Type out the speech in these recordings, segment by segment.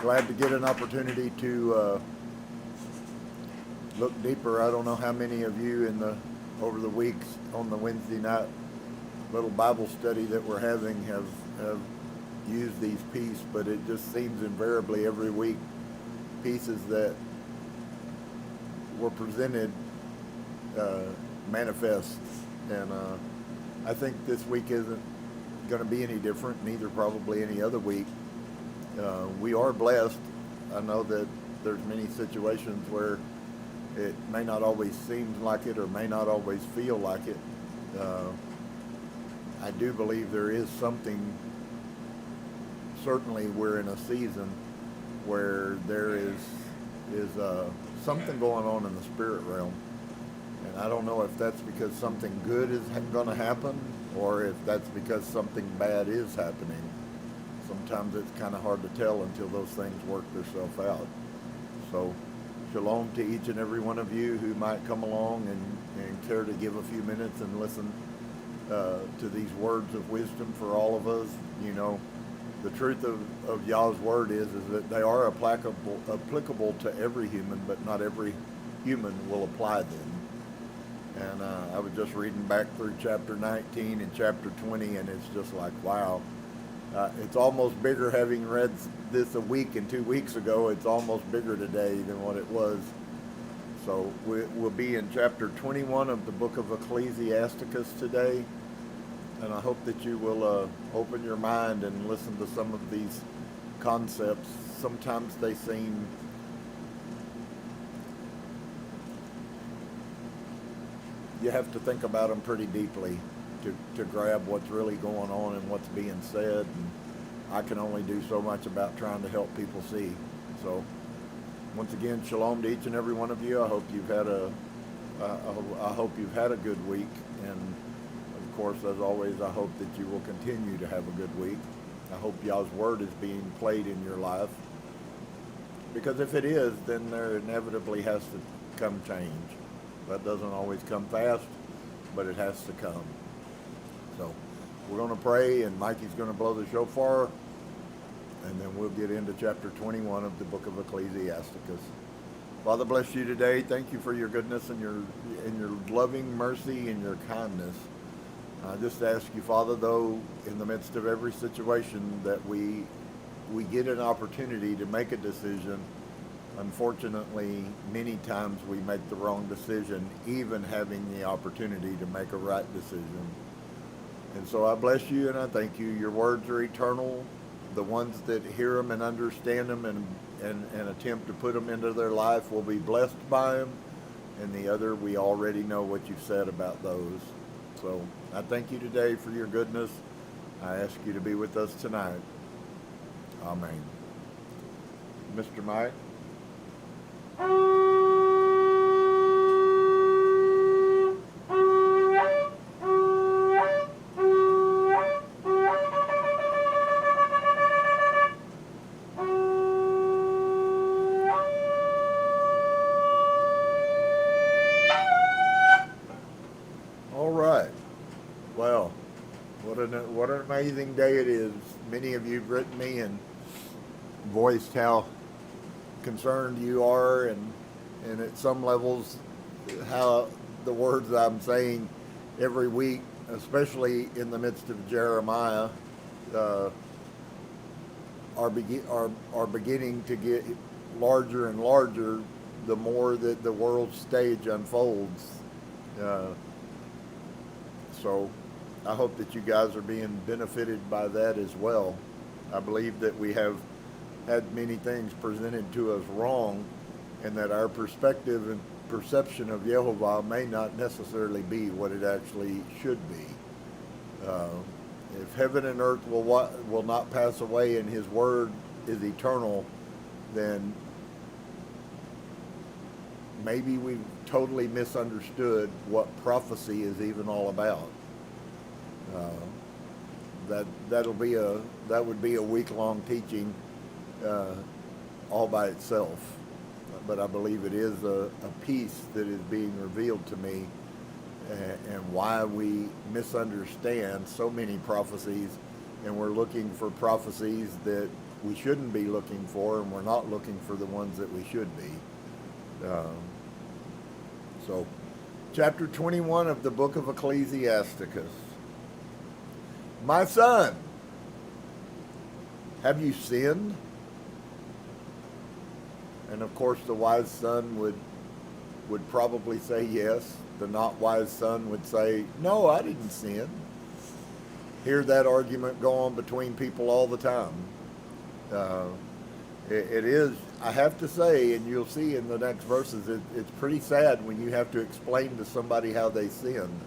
glad to get an opportunity to look deeper. I don't know how many of you over the weeks on the Wednesday night little Bible study that we're having have used these pieces, but it just seems invariably every week pieces that were presented manifest, and I think this week isn't going to be any different, neither probably any other week. We are blessed. I know that there's many situations where it may not always seem like it or may not always feel like it. I do believe there is something, certainly we're in a season where there is something going on in the spirit realm. And I don't know if that's because something good is going to happen or if that's because something bad is happening. Sometimes it's kind of hard to tell until those things work themselves out. So shalom to each and every one of you who might come along and care to give a few minutes and listen to these words of wisdom for all of us. You know, the truth of Yah's word is that they are applicable to every human, but not every human will apply them. And I was just reading back through chapter 19 and chapter 20, and it's just like, wow. It's almost bigger, having read this a week and 2 weeks ago, it's almost bigger today than what it was. So we'll be in chapter 21 of the book of Ecclesiasticus today. And I hope that you will open your mind and listen to some of these concepts. Sometimes they seem you have to think about them pretty deeply to grab what's really going on and what's being said. And I can only do so much about trying to help people see. So once again, shalom to each and every one of you. I hope you've had a good week, and of course, as always, I hope that you will continue to have a good week. I hope Yah's word is being played in your life, because if it is, then there inevitably has to come change. That doesn't always come fast, but it has to come. So we're going to pray, and Mikey's going to blow the shofar, and then we'll get into chapter 21 of the book of Ecclesiasticus. Father, bless you today. Thank you for your goodness and your loving mercy and your kindness. I just ask you, Father, though, in the midst of every situation that we get an opportunity to make a decision. Unfortunately, many times we make the wrong decision, even having the opportunity to make a right decision. And so I bless you and I thank you. Your words are eternal. The ones that hear them and understand them and attempt to put them into their life will be blessed by them. And the other, we already know what you've said about those. So I thank you today for your goodness. I ask you to be with us tonight. Amen. Mr. Mike? What an amazing day it is. Many of you have written me and voiced how concerned you are, and at some levels how the words I'm saying every week, especially in the midst of Jeremiah, are beginning to get larger and larger the more that the world stage unfolds. So I hope that you guys are being benefited by that as well. I believe that we have had many things presented to us wrong, and that our perspective and perception of Yehovah may not necessarily be what it actually should be. If heaven and earth will not pass away and his word is eternal, then maybe we've totally misunderstood what prophecy is even all about. That would be a week-long teaching all by itself. But I believe it is a piece that is being revealed to me, and why we misunderstand so many prophecies, and we're looking for prophecies that we shouldn't be looking for, and we're not looking for the ones that we should be. So, chapter 21 of the book of Ecclesiasticus. My son, have you sinned? And of course the wise son would probably say yes. The not wise son would say, no, I didn't sin. Hear that argument go on between people all the time. It is, I have to say, and you'll see in the next verses, it's pretty sad when you have to explain to somebody how they sinned.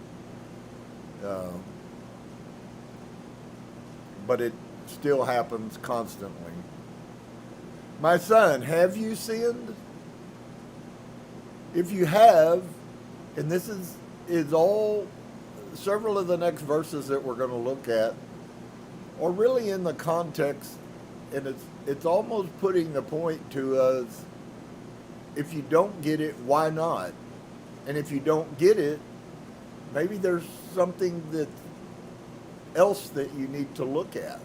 But it still happens constantly. My son, have you sinned? If you have, and this is all, several of the next verses that we're going to look at are really in the context, and it's almost putting the point to us, if you don't get it, why not? And if you don't get it, maybe there's something else that you need to look at.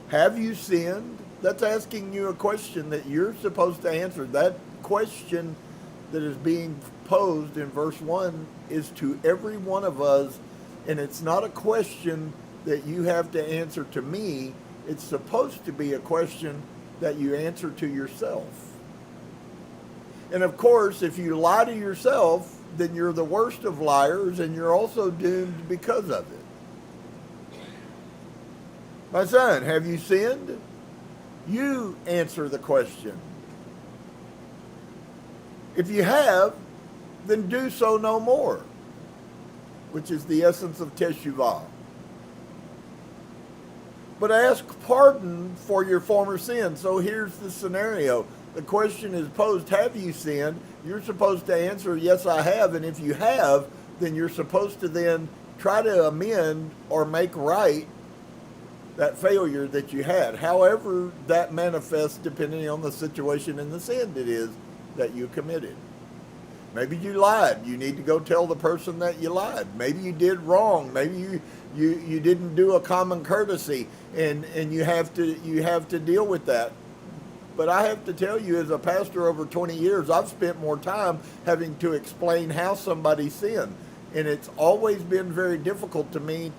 Have you sinned? That's asking you a question that you're supposed to answer. That question that is being posed in verse 1 is to every one of us, and it's not a question that you have to answer to me. It's supposed to be a question that you answer to yourself. And of course, if you lie to yourself, then you're the worst of liars, and you're also doomed because of it. My son, have you sinned? You answer the question. If you have, then do so no more, which is the essence of teshuvah. But ask pardon for your former sins. So here's the scenario. The question is posed, have you sinned? You're supposed to answer, yes, I have. And if you have, then you're supposed to then try to amend or make right that failure that you had. However that manifests depending on the situation and the sin it is that you committed. Maybe you lied. You need to go tell the person that you lied. Maybe you did wrong. Maybe you didn't do a common courtesy, and you have to deal with that. But I have to tell you, as a pastor over 20 years, I've spent more time having to explain how somebody sinned. And it's always been very difficult to me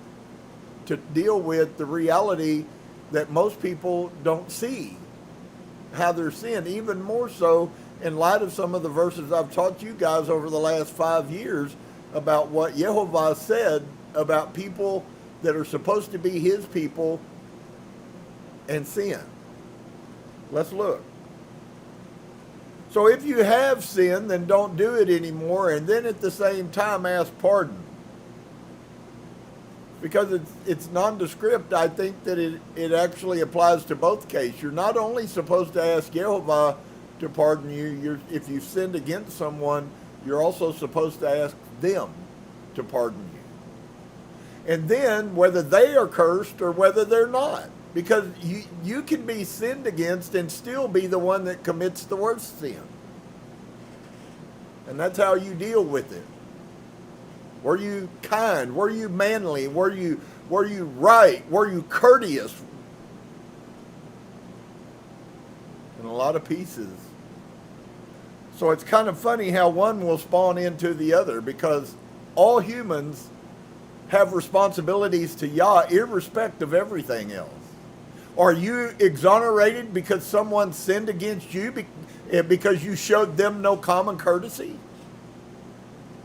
to deal with the reality that most people don't see how they're sin, even more so in light of some of the verses I've taught you guys over the last 5 years about what Yehovah said about people that are supposed to be his people and sin. Let's look. So if you have sinned, then don't do it anymore, and then at the same time ask pardon. Because it's nondescript, I think that it actually applies to both cases. You're not only supposed to ask Yehovah to pardon you, if you've sinned against someone, you're also supposed to ask them to pardon you. And then whether they are cursed or whether they're not. Because you can be sinned against and still be the one that commits the worst sin. And that's how you deal with it. Were you kind? Were you manly? Were you right? Were you courteous? In a lot of pieces. So it's kind of funny how one will spawn into the other, because all humans have responsibilities to Yah irrespective of everything else. Are you exonerated because someone sinned against you because you showed them no common courtesy?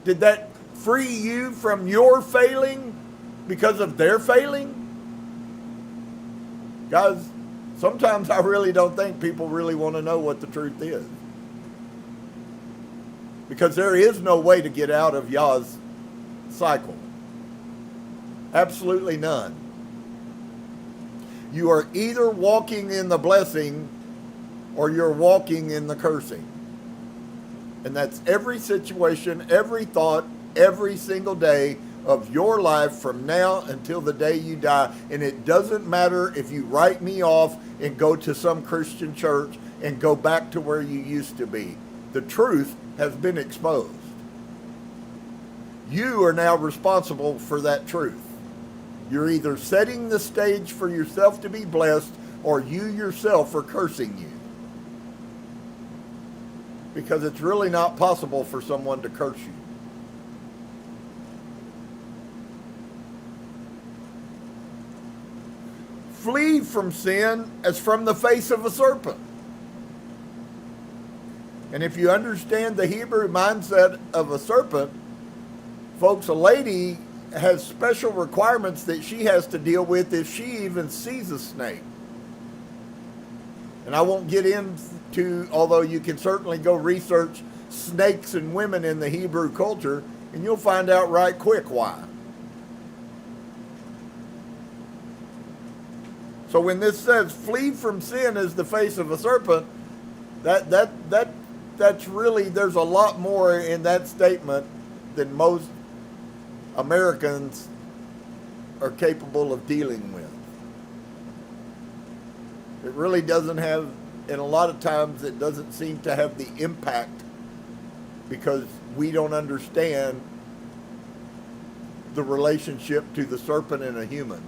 Did that free you from your failing because of their failing? Guys, sometimes I really don't think people really want to know what the truth is. Because there is no way to get out of Yah's cycle. Absolutely none. You are either walking in the blessing or you're walking in the cursing. And that's every situation, every thought, every single day of your life from now until the day you die. And it doesn't matter if you write me off and go to some Christian church and go back to where you used to be. The truth has been exposed. You are now responsible for that truth. You're either setting the stage for yourself to be blessed or you yourself are cursing you. Because it's really not possible for someone to curse you. Flee from sin as from the face of a serpent. And if you understand the Hebrew mindset of a serpent, folks, a lady has special requirements that she has to deal with if she even sees a snake. And I won't get into, although you can certainly go research snakes and women in the Hebrew culture, and you'll find out right quick why. So when this says, flee from sin as the face of a serpent, that's really, there's a lot more in that statement than most Americans are capable of dealing with. It really doesn't have, and a lot of times it doesn't seem to have the impact because we don't understand the relationship to the serpent and a human.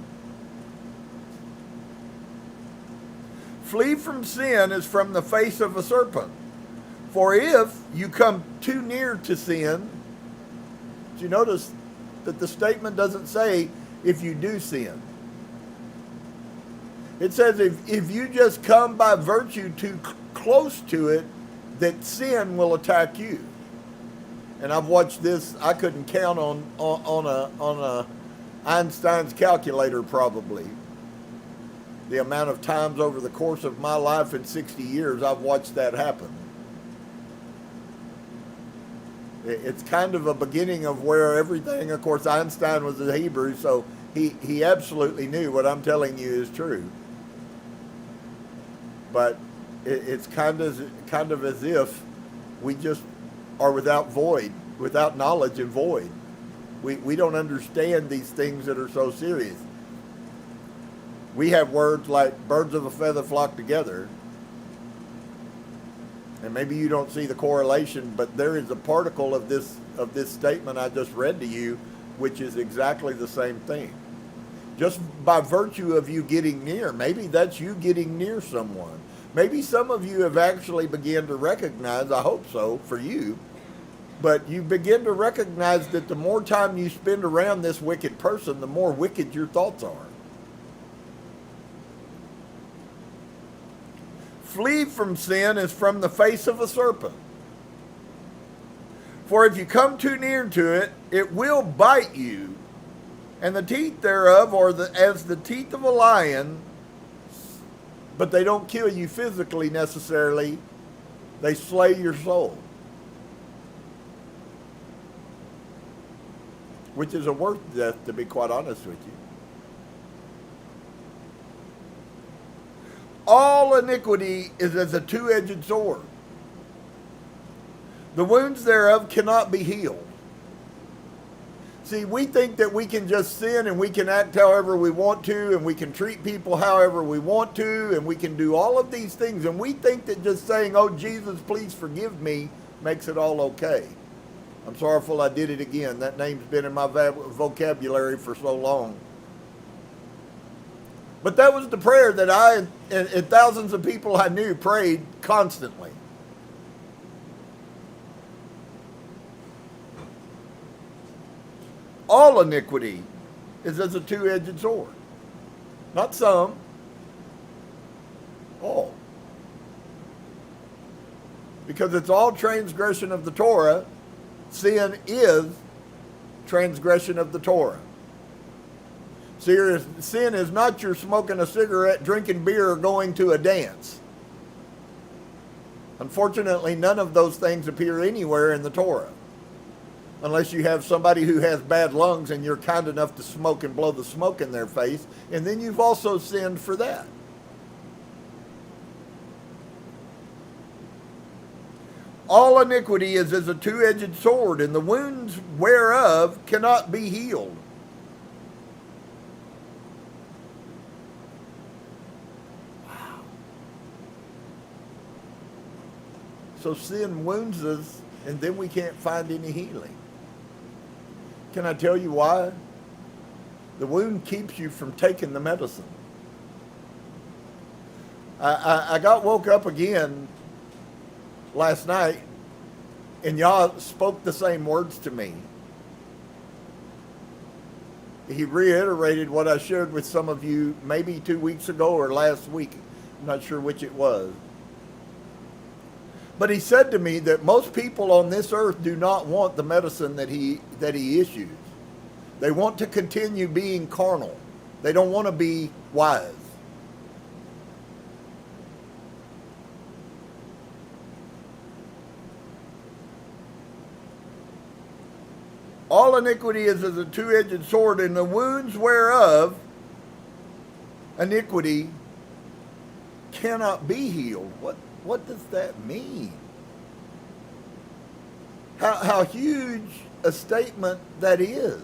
Flee from sin as from the face of a serpent. For if you come too near to sin, did you notice that the statement doesn't say if you do sin? It says if you just come by virtue too close to it, that sin will attack you. And I've watched this, I couldn't count on a Einstein's calculator probably. The amount of times over the course of my life in 60 years I've watched that happen. It's kind of a beginning of where everything, of course Einstein was a Hebrew, so he absolutely knew what I'm telling you is true. But it's kind of as if we just are without knowledge and void. We don't understand these things that are so serious. We have words like birds of a feather flock together. And maybe you don't see the correlation, but there is a particle of this statement I just read to you, which is exactly the same thing. Just by virtue of you getting near, maybe that's you getting near someone. Maybe some of you have actually begun to recognize, I hope so for you, but you begin to recognize that the more time you spend around this wicked person, the more wicked your thoughts are. Flee from sin as from the face of a serpent. For if you come too near to it, it will bite you, and the teeth thereof are as the teeth of a lion, but they don't kill you physically necessarily. They slay your soul. Which is a worse death, to be quite honest with you. All iniquity is as a two-edged sword. The wounds thereof cannot be healed. See, we think that we can just sin and we can act however we want to, and we can treat people however we want to, and we can do all of these things, and we think that just saying, oh, Jesus, please forgive me, makes it all okay. I'm sorrowful I did it again. That name's been in my vocabulary for so long. But that was the prayer that I and thousands of people I knew prayed constantly. All iniquity is as a two-edged sword. Not some. All. Because it's all transgression of the Torah. Sin is transgression of the Torah. Sin is not your smoking a cigarette, drinking beer, or going to a dance. Unfortunately, none of those things appear anywhere in the Torah. Unless you have somebody who has bad lungs and you're kind enough to smoke and blow the smoke in their face, and then you've also sinned for that. All iniquity is as a two-edged sword, and the wounds whereof cannot be healed. Wow. So sin wounds us, and then we can't find any healing. Can I tell you why? The wound keeps you from taking the medicine. I got woke up again last night, and Yah spoke the same words to me. He reiterated what I shared with some of you maybe 2 weeks ago or last week. I'm not sure which it was. But he said to me that most people on this earth do not want the medicine that he issues. They want to continue being carnal. They don't want to be wise. All iniquity is as a two-edged sword, and the wounds whereof iniquity cannot be healed. What does that mean? How huge a statement that is.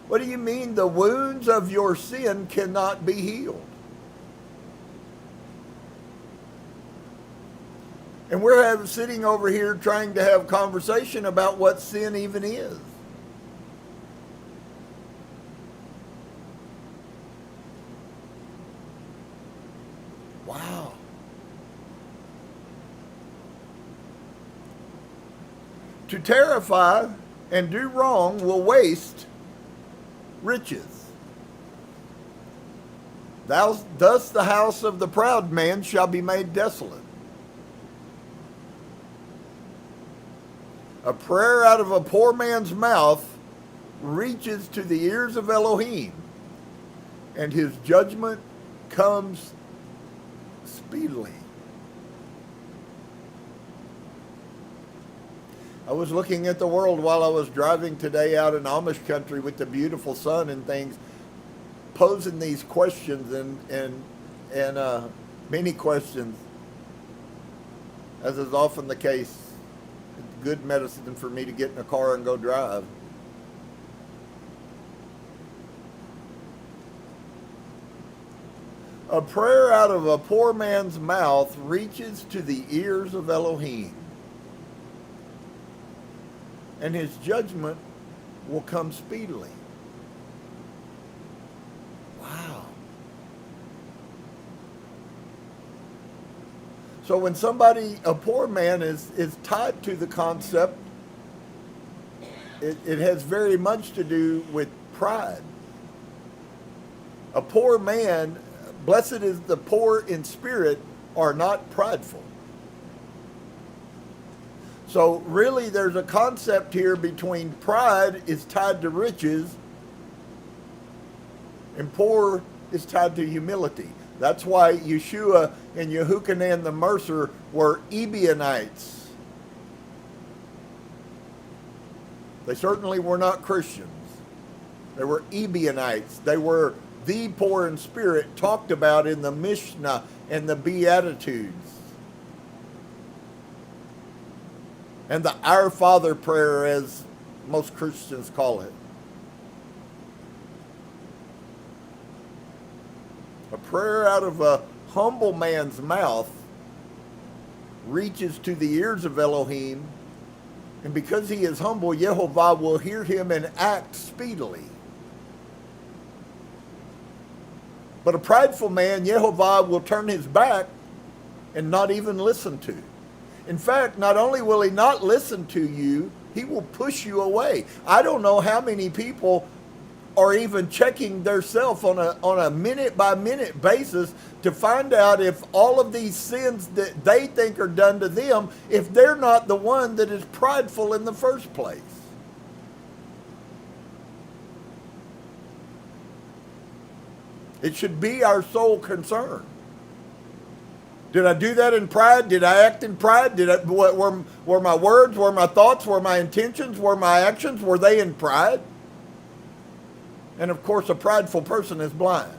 What do you mean the wounds of your sin cannot be healed? And we're sitting over here trying to have conversation about what sin even is. Wow. To terrify and do wrong will waste riches. Thus the house of the proud man shall be made desolate. A prayer out of a poor man's mouth reaches to the ears of Elohim, and his judgment comes speedily. I was looking at the world while I was driving today out in Amish country with the beautiful sun and things, posing these questions and many questions, as is often the case. It's good medicine for me to get in a car and go drive. A prayer out of a poor man's mouth reaches to the ears of Elohim, and his judgment will come speedily. Wow. So when a poor man is tied to the concept, it has very much to do with pride. A poor man, blessed is the poor in spirit, are not prideful. So really there's a concept here between pride is tied to riches and poor is tied to humility. That's why Yeshua and Yehukanan the Mercer were Ebionites. They certainly were not Christians. They were Ebionites. They were the poor in spirit talked about in the Mishnah and the Beatitudes. And the Our Father prayer, as most Christians call it. A prayer out of a humble man's mouth reaches to the ears of Elohim, and because he is humble, Yehovah will hear him and act speedily. But a prideful man, Yehovah will turn his back and not even listen to. In fact, not only will he not listen to you, he will push you away. I don't know how many people are even checking themselves on a minute-by-minute basis to find out if all of these sins that they think are done to them, if they're not the one that is prideful in the first place. It should be our sole concern. Did I do that in pride? Did I act in pride? Were my words, were my thoughts, were my intentions, were my actions, were they in pride? And of course, a prideful person is blind.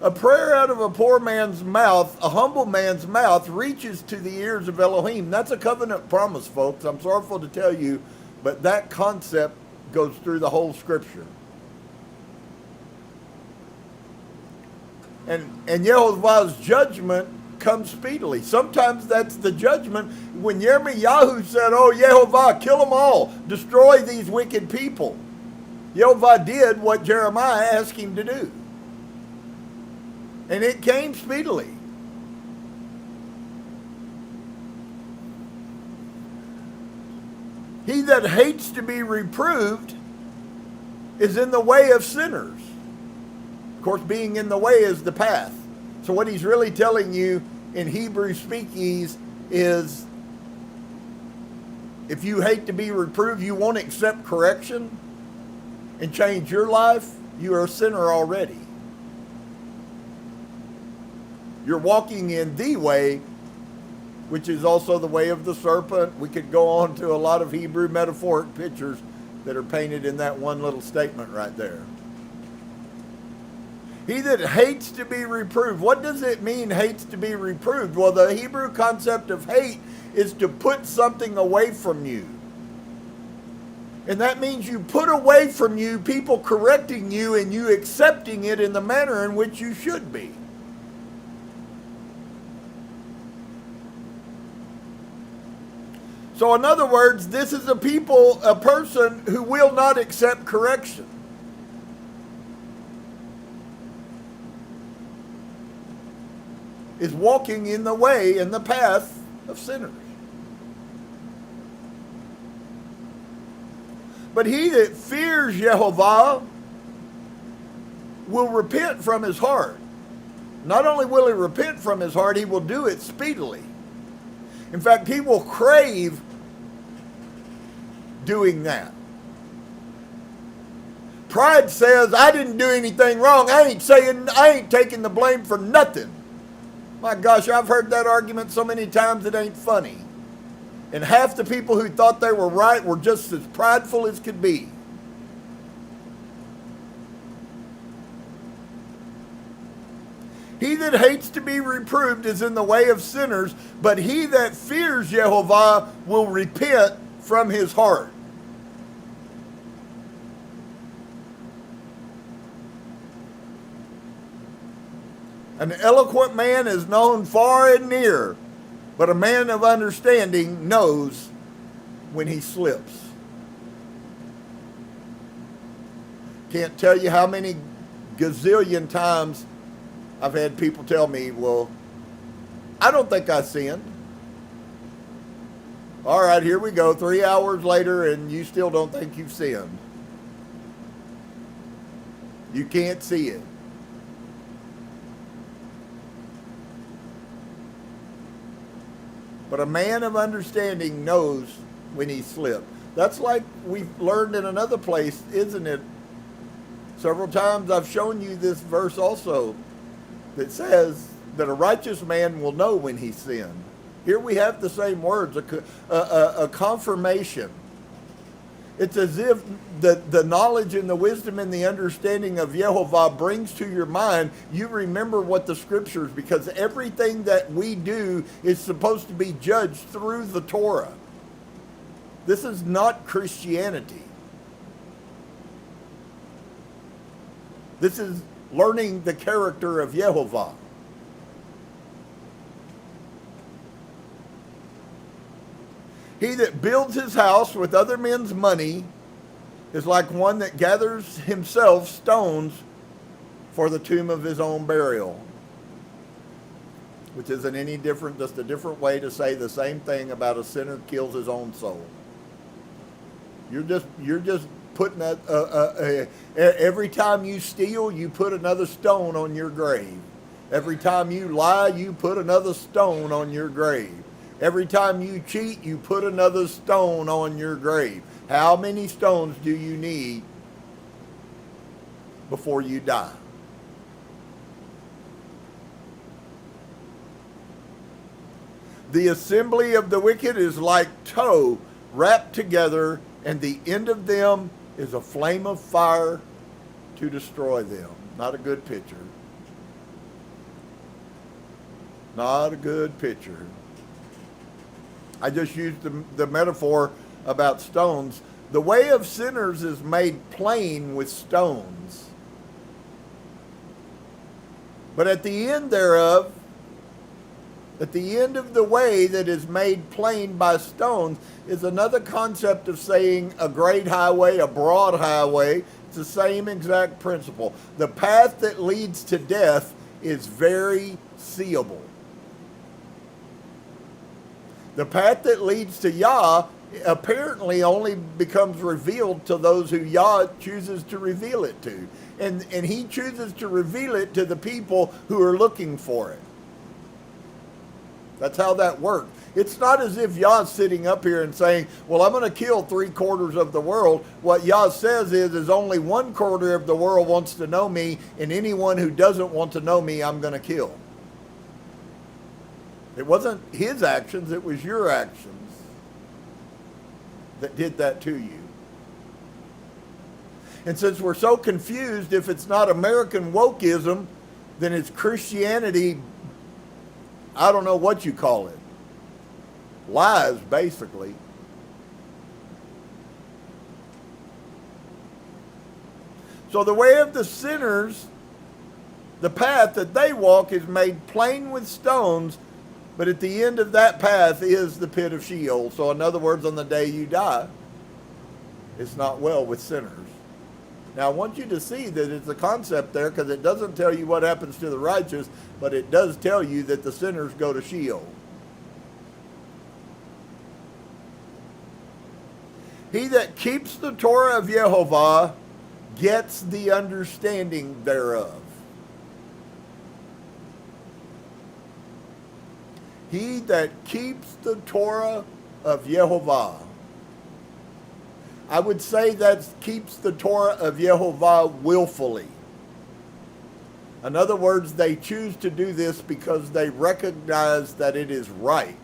A prayer out of a poor man's mouth, a humble man's mouth, reaches to the ears of Elohim. That's a covenant promise, folks. I'm sorrowful to tell you, but that concept goes through the whole scripture. And Yehovah's judgment comes speedily. Sometimes that's the judgment. When Yirmiyahu said, "Oh, Yehovah, kill them all. Destroy these wicked people," Yehovah did what Jeremiah asked him to do. And it came speedily. He that hates to be reproved is in the way of sinners. Of course, being in the way is the path. So what he's really telling you in Hebrew speakings is, if you hate to be reproved, you won't accept correction and change your life, you are a sinner already. You're walking in the way, which is also the way of the serpent. We could go on to a lot of Hebrew metaphoric pictures that are painted in that one little statement right there. He that hates to be reproved. What does it mean, hates to be reproved? Well, the Hebrew concept of hate is to put something away from you. And that means you put away from you people correcting you and you accepting it in the manner in which you should be. So in other words, this is a person who will not accept correction. Is walking in the way, in the path of sinners. But he that fears Yehovah will repent from his heart. Not only will he repent from his heart, he will do it speedily. In fact, he will crave doing that. Pride says, I didn't do anything wrong. I ain't taking the blame for nothing. My gosh, I've heard that argument so many times it ain't funny. And half the people who thought they were right were just as prideful as could be. He that hates to be reproved is in the way of sinners, but he that fears Yehovah will repent from his heart. An eloquent man is known far and near, but a man of understanding knows when he slips. Can't tell you how many gazillion times I've had people tell me, well, I don't think I sinned. All right, here we go, 3 hours later, and you still don't think you've sinned. You can't see it. But a man of understanding knows when he slipped. That's like we've learned in another place, isn't it? Several times I've shown you this verse also that says that a righteous man will know when he sinned. Here we have the same words, a confirmation. It's as if the knowledge and the wisdom and the understanding of Yehovah brings to your mind, you remember what the scriptures, because everything that we do is supposed to be judged through the Torah. This is not Christianity. This is learning the character of Yehovah. He that builds his house with other men's money is like one that gathers himself stones for the tomb of his own burial. Which isn't any different, just a different way to say the same thing about a sinner kills his own soul. You're just putting every time you steal, you put another stone on your grave. Every time you lie, you put another stone on your grave. Every time you cheat, you put another stone on your grave. How many stones do you need before you die? The assembly of the wicked is like tow wrapped together, and the end of them is a flame of fire to destroy them. Not a good picture. Not a good picture. I just used the metaphor about stones. The way of sinners is made plain with stones. But at the end thereof At the end of the way that is made plain by stones is another concept of saying a great highway, a broad highway. It's the same exact principle. The path that leads to death is very seeable. The path that leads to Yah apparently only becomes revealed to those who Yah chooses to reveal it to. And he chooses to reveal it to the people who are looking for it. That's how that works. It's not as if Yah's sitting up here and saying, well, I'm going to kill 3/4 of the world. What Yah says is only 1/4 of the world wants to know me, and anyone who doesn't want to know me, I'm going to kill. It wasn't his actions, it was your actions that did that to you. And since we're so confused, if it's not American wokeism, then it's Christianity, I don't know what you call it. Lies, basically. So the way of the sinners, the path that they walk is made plain with stones, but at the end of that path is the pit of Sheol. So in other words, on the day you die, it's not well with sinners. Now I want you to see that it's a concept there, because it doesn't tell you what happens to the righteous, but it does tell you that the sinners go to Sheol. He that keeps the Torah of Yehovah gets the understanding thereof. He that keeps the Torah of Yehovah. I would say that keeps the Torah of Yehovah willfully. In other words, they choose to do this because they recognize that it is right.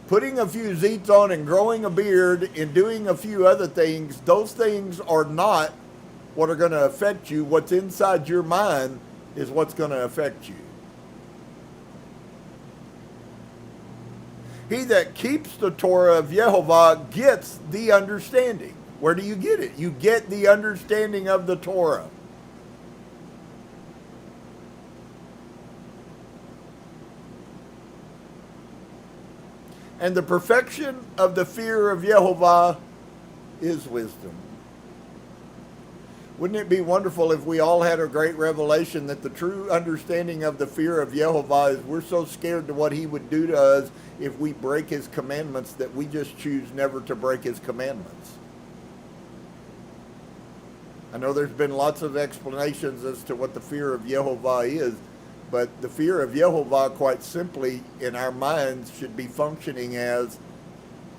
Putting a few zits on and growing a beard and doing a few other things, those things are not what are going to affect you. What's inside your mind is what's going to affect you. He that keeps the Torah of Yehovah gets the understanding. Where do you get it? You get the understanding of the Torah. And the perfection of the fear of Yehovah is wisdom. Wouldn't it be wonderful if we all had a great revelation that the true understanding of the fear of Yehovah is we're so scared to what he would do to us if we break his commandments that we just choose never to break his commandments. I know there's been lots of explanations as to what the fear of Yehovah is, but the fear of Yehovah, quite simply, in our minds, should be functioning as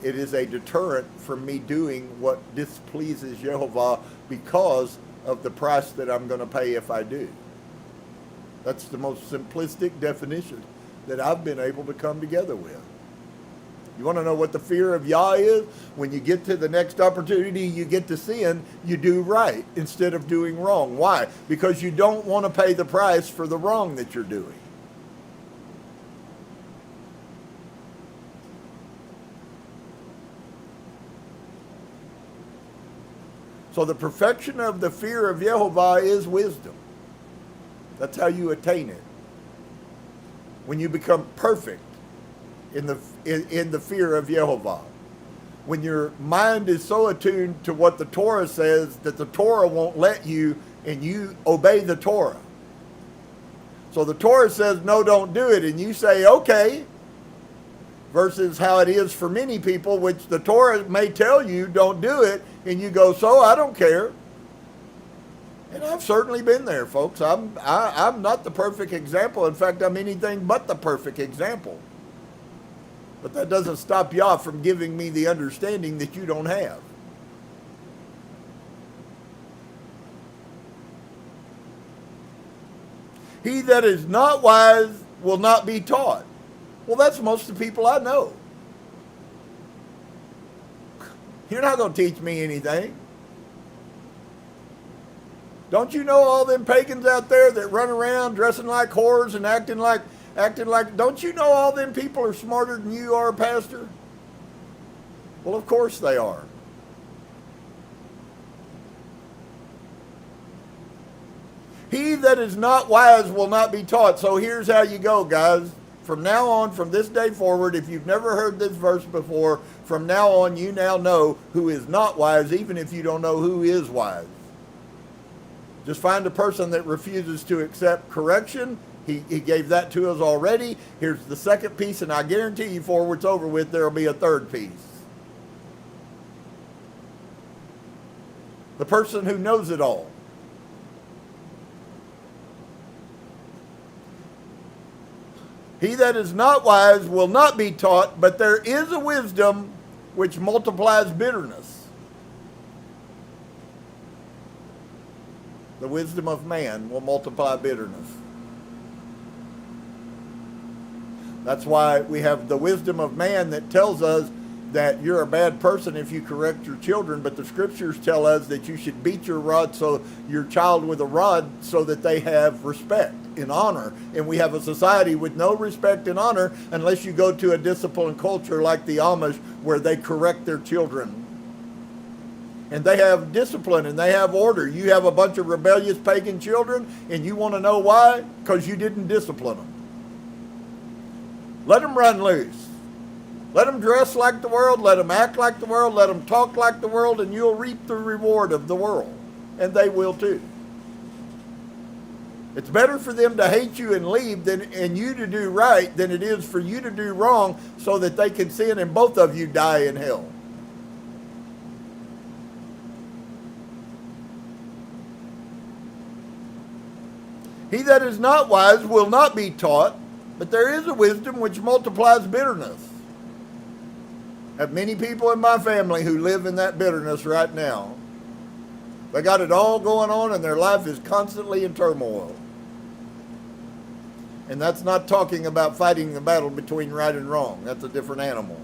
it is a deterrent from me doing what displeases Yehovah because of the price that I'm going to pay if I do. That's the most simplistic definition that I've been able to come together with. You want to know what the fear of Yah is? When you get to the next opportunity you get to sin, you do right instead of doing wrong. Why? Because you don't want to pay the price for the wrong that you're doing. So the perfection of the fear of Yehovah is wisdom. That's how you attain it. When you become perfect in the fear of Yehovah. When your mind is so attuned to what the Torah says that the Torah won't let you, and you obey the Torah. So the Torah says, no, don't do it, and you say, okay. Versus how it is for many people, which the Torah may tell you, don't do it, and you go, so I don't care. And I've certainly been there, folks. I'm not the perfect example. In fact, I'm anything but the perfect example. But that doesn't stop Yah from giving me the understanding that you don't have. He that is not wise will not be taught. Well, that's most of the people I know. You're not going to teach me anything. Don't you know all them pagans out there that run around dressing like whores and acting like, don't you know all them people are smarter than you are, Pastor? Well, of course they are. He that is not wise will not be taught. So here's how you go, guys. From now on, from this day forward, if you've never heard this verse before, from now on you now know who is not wise, even if you don't know who is wise. Just find a person that refuses to accept correction. He gave that to us already. Here's the second piece, and I guarantee you before it's over with, there will be a third piece. The person who knows it all. He that is not wise will not be taught, but there is a wisdom which multiplies bitterness. The wisdom of man will multiply bitterness. That's why we have the wisdom of man that tells us that you're a bad person if you correct your children, but the scriptures tell us that you should beat your child with a rod so that they have respect and honor. And we have a society with no respect and honor unless you go to a disciplined culture like the Amish where they correct their children. And they have discipline and they have order. You have a bunch of rebellious pagan children and you want to know why? Because you didn't discipline them. Let them run loose. Let them dress like the world. Let them act like the world. Let them talk like the world, and you'll reap the reward of the world. And they will too. It's better for them to hate you and leave and you to do right than it is for you to do wrong so that they can sin and both of you die in hell. He that is not wise will not be taught, but there is a wisdom which multiplies bitterness. I have many people in my family who live in that bitterness right now. They got it all going on and their life is constantly in turmoil. And that's not talking about fighting the battle between right and wrong. That's a different animal.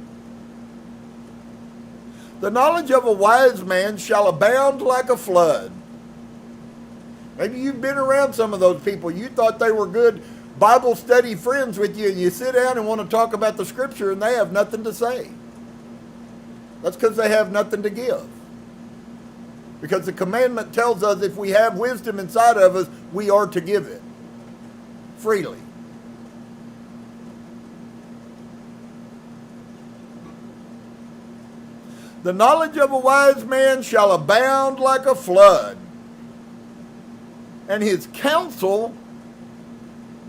The knowledge of a wise man shall abound like a flood. Maybe you've been around some of those people. You thought they were good Bible study friends with you, and you sit down and want to talk about the scripture and they have nothing to say. That's because they have nothing to give. Because the commandment tells us if we have wisdom inside of us, we are to give it freely. The knowledge of a wise man shall abound like a flood, and his counsel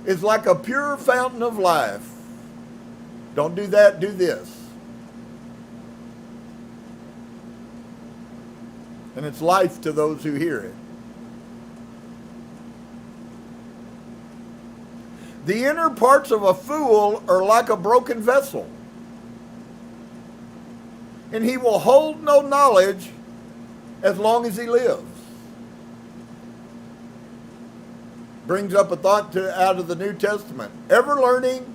is like a pure fountain of life. Don't do that, do this. And it's life to those who hear it. The inner parts of a fool are like a broken vessel, and he will hold no knowledge as long as he lives. Brings up a thought out of the New Testament. Ever learning,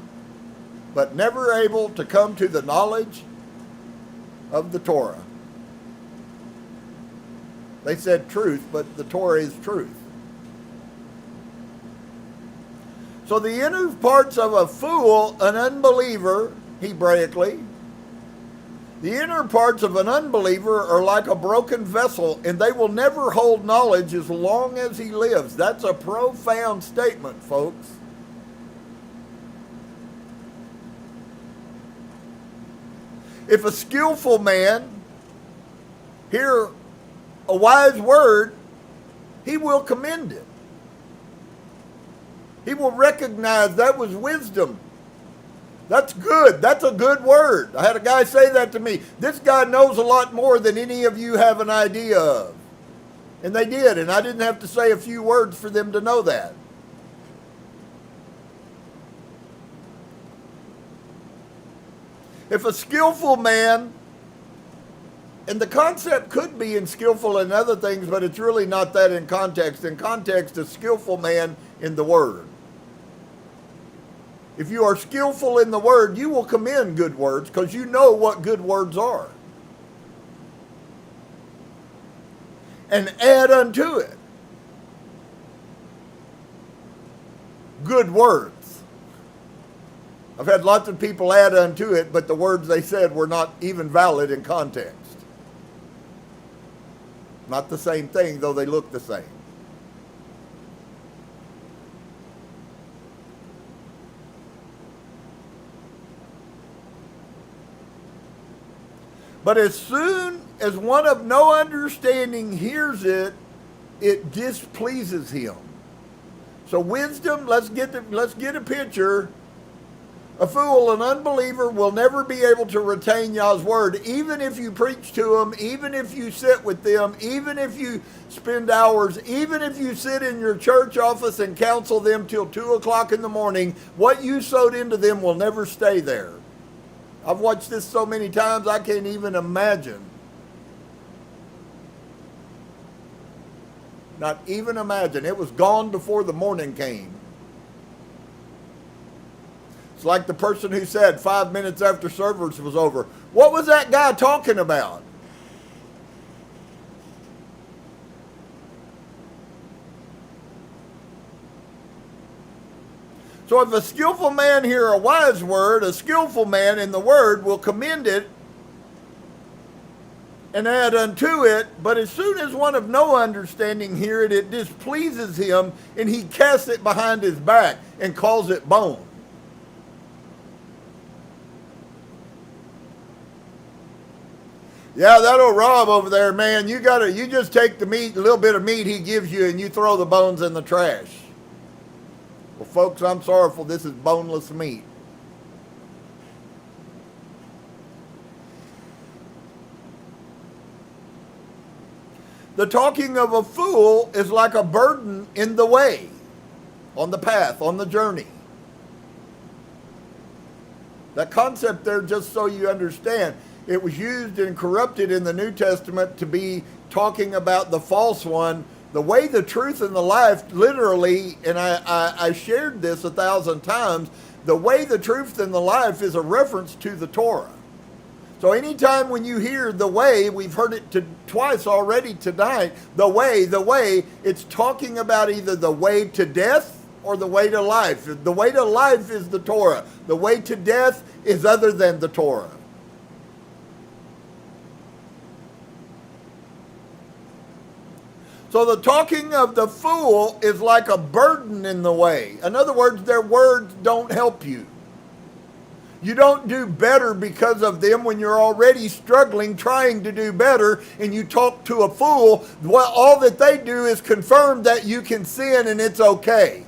but never able to come to the knowledge of the Torah. They said truth, but the Torah is truth. So the inner parts of a fool, an unbeliever, Hebraically, the inner parts of an unbeliever are like a broken vessel, and they will never hold knowledge as long as he lives. That's a profound statement, folks. If a skillful man hear a wise word, he will commend it. He will recognize that was wisdom. That's good. That's a good word. I had a guy say that to me. This guy knows a lot more than any of you have an idea of. And they did, and I didn't have to say a few words for them to know that. If a skillful man, and the concept could be in skillful in other things, but it's really not that in context. In context, a skillful man in the word. If you are skillful in the word, you will commend good words because you know what good words are. And add unto it good words. I've had lots of people add unto it, but the words they said were not even valid in context. Not the same thing, though they look the same. But as soon as one of no understanding hears it, it displeases him. So wisdom, let's get a picture. A fool, an unbeliever, will never be able to retain Yah's word, even if you preach to them, even if you sit with them, even if you spend hours, even if you sit in your church office and counsel them till 2 o'clock in the morning. What you sowed into them will never stay there. I've watched this so many times I can't even imagine. Not even imagine. It was gone before the morning came. It's like the person who said 5 minutes after service was over, "What was that guy talking about?" So if a skillful man hear a wise word, a skillful man in the word will commend it and add unto it. But as soon as one of no understanding hear it, it displeases him, and he casts it behind his back and calls it bone. Yeah, that old Rob over there, man, you just take the meat, a little bit of meat he gives you, and you throw the bones in the trash. Well, folks, I'm sorrowful. This is boneless meat. The talking of a fool is like a burden in the way, on the path, on the journey. That concept there, just so you understand, it was used and corrupted in the New Testament to be talking about the false one. The way, the truth, and the life, literally, and I shared this 1,000 times, the way, the truth, and the life is a reference to the Torah. So anytime when you hear the way, we've heard it twice already tonight, the way, it's talking about either the way to death or the way to life. The way to life is the Torah. The way to death is other than the Torah. So the talking of the fool is like a burden in the way. In other words, their words don't help you. You don't do better because of them when you're already struggling, trying to do better, and you talk to a fool. Well, all that they do is confirm that you can sin and it's okay.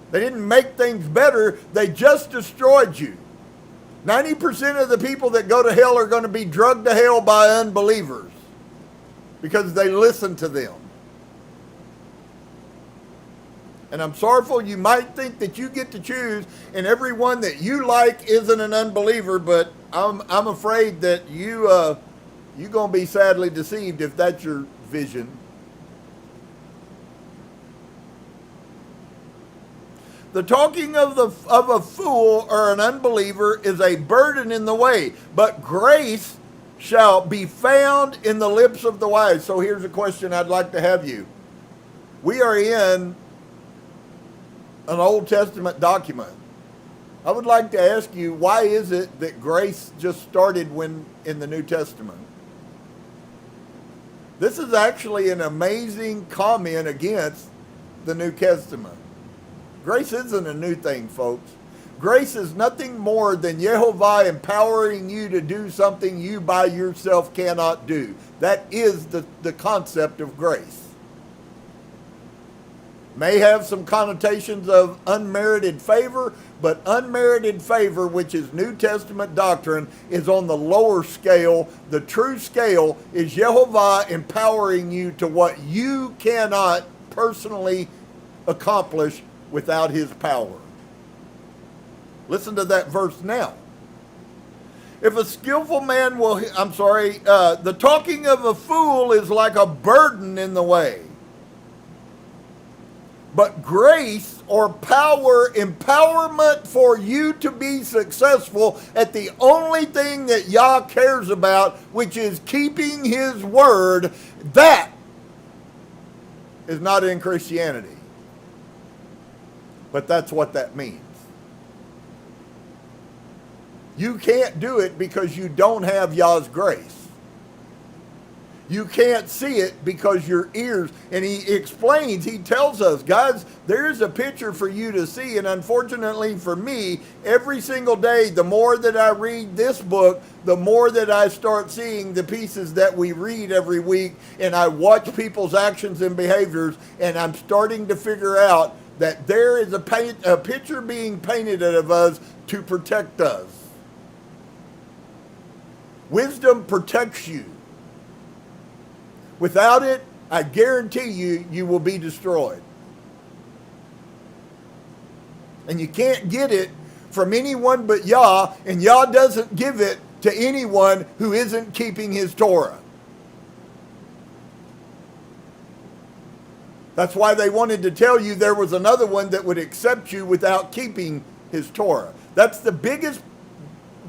They didn't make things better. They just destroyed you. 90% of the people that go to hell are going to be drugged to hell by unbelievers because they listen to them. And I'm sorrowful, you might think that you get to choose, and everyone that you like isn't an unbeliever, but I'm afraid that you're going to be sadly deceived if that's your vision. The talking of a fool or an unbeliever is a burden in the way, but grace shall be found in the lips of the wise. So here's a question I'd like to have you. We are in an Old Testament document. I would like to ask you, why is it that grace just started when in the New Testament? This is actually an amazing comment against the New Testament. Grace isn't a new thing, folks. Grace is nothing more than Yehovah empowering you to do something you by yourself cannot do. That is the concept of grace. May have some connotations of unmerited favor, but unmerited favor, which is New Testament doctrine, is on the lower scale. The true scale is Yehovah empowering you to what you cannot personally accomplish without his power. Listen to that verse now. If a skillful man the talking of a fool is like a burden in the way. But grace or power, empowerment for you to be successful at the only thing that Yah cares about, which is keeping his word, that is not in Christianity. But that's what that means. You can't do it because you don't have Yah's grace. You can't see it because your ears, and he explains, he tells us, guys, there's a picture for you to see. And unfortunately for me, every single day, the more that I read this book, the more that I start seeing the pieces that we read every week. And I watch people's actions and behaviors, and I'm starting to figure out that there is a picture being painted of us to protect us. Wisdom protects you. Without it, I guarantee you, you will be destroyed. And you can't get it from anyone but Yah, and Yah doesn't give it to anyone who isn't keeping his Torah. That's why they wanted to tell you there was another one that would accept you without keeping his Torah. That's the biggest,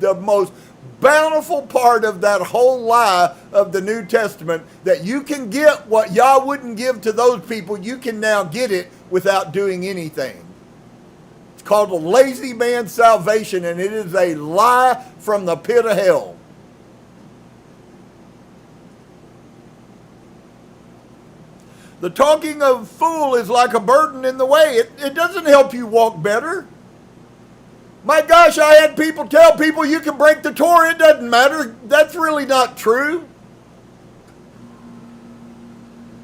the most bountiful part of that whole lie of the New Testament, that you can get what Yah wouldn't give to those people. You can now get it without doing anything. It's called a lazy man's salvation, and it is a lie from the pit of hell. The talking of fool is like a burden in the way. It doesn't help you walk better. My gosh, I had people tell people you can break the Torah, it doesn't matter. That's really not true.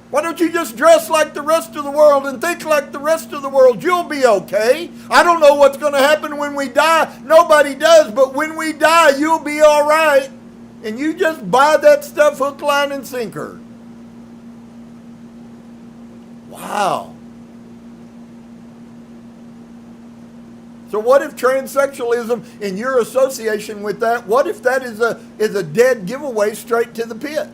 Why don't you just dress like the rest of the world and think like the rest of the world? You'll be okay. I don't know what's going to happen when we die. Nobody does, but when we die, you'll be all right. And you just buy that stuff hook, line, and sinker. Wow. So what if transsexualism and your association with that, what if that is a dead giveaway straight to the pit?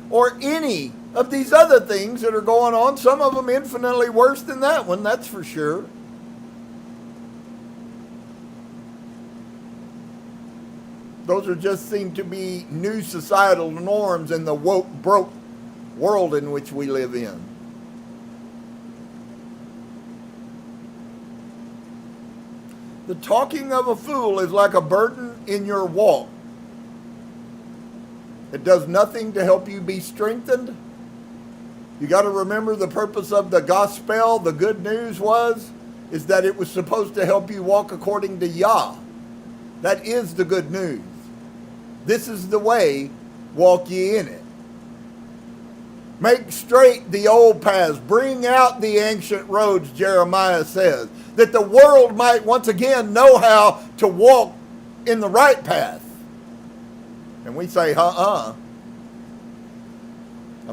Or any of these other things that are going on, some of them infinitely worse than that one, that's for sure. Those are just seem to be new societal norms in the woke, broke world in which we live in. The talking of a fool is like a burden in your walk. It does nothing to help you be strengthened. You got to remember the purpose of the gospel, the good news is that it was supposed to help you walk according to Yah. That is the good news. This is the way, walk ye in it. Make straight the old paths. Bring out the ancient roads, Jeremiah says, that the world might once again know how to walk in the right path. And we say, I'm